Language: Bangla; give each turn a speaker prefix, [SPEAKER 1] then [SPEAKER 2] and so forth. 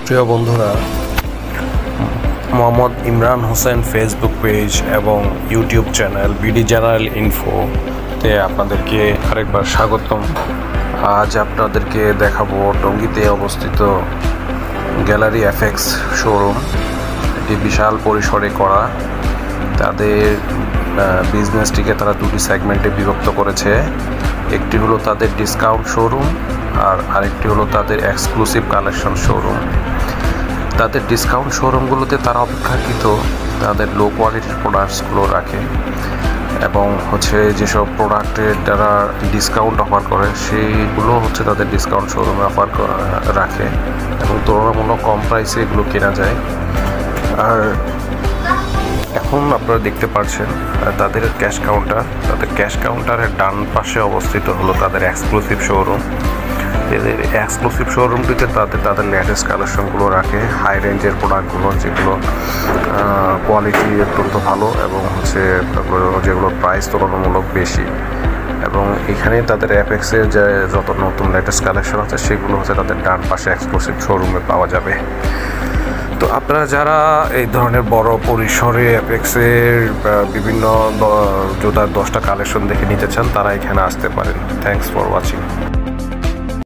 [SPEAKER 1] প্রিয় বন্ধুরা, মোহাম্মদ ইমরান হোসেন ফেসবুক পেজ এবং ইউটিউব চ্যানেল বিডি জেনারেল ইনফোতে আপনাদেরকে আরেকবার স্বাগতম। আজ আপনাদেরকে দেখাবো টঙ্গীতে অবস্থিত গ্যালারি এফএক্স শোরুম। এটি বিশাল পরিসরে করা। তাদের বিজনেসটিকে তারা দুটি সেগমেন্টে বিভক্ত করেছে। একটি হলো তাদের ডিসকাউন্ট শোরুম আর আরেকটি হলো তাদের এক্সক্লুসিভ কালেকশন শোরুম। তাদের ডিসকাউন্ট শোরুমগুলোতে তারা অপেক্ষাকৃত তাদের লো কোয়ালিটির প্রোডাক্টসগুলো রাখে এবং যেসব প্রোডাক্টের তারা ডিসকাউন্ট অফার করে সেইগুলো তাদের ডিসকাউন্ট শোরুমে অফার রাখে এবং তুলনামূলক কম প্রাইসে এগুলো কেনা যায়। আর এখন আপনারা দেখতে পাচ্ছেন তাদের ক্যাশ কাউন্টারের ডান পাশে অবস্থিত হলো তাদের এক্সক্লুসিভ শোরুম। এদের এক্সক্লুসিভ শোরুমটিতে তাদের লেটেস্ট কালেকশনগুলো রাখে, হাই রেঞ্জের প্রোডাক্টগুলো যেগুলো কোয়ালিটি অত্যন্ত ভালো এবং যেগুলোর প্রাইস তুলনামূলক বেশি। এবং এখানে তাদের অ্যাপেক্সের যে যত নতুন লেটেস্ট কালেকশন আছে সেগুলো তাদের ডান পাশে এক্সক্লুসিভ শোরুমে পাওয়া যাবে। তো আপনারা যারা এই ধরনের বড় পরিসরে অ্যাপেক্সের বিভিন্ন জুতার 10টা কালেকশন দেখে নিতে চান তারা এখানে আসতে পারেন। Thanks for watching.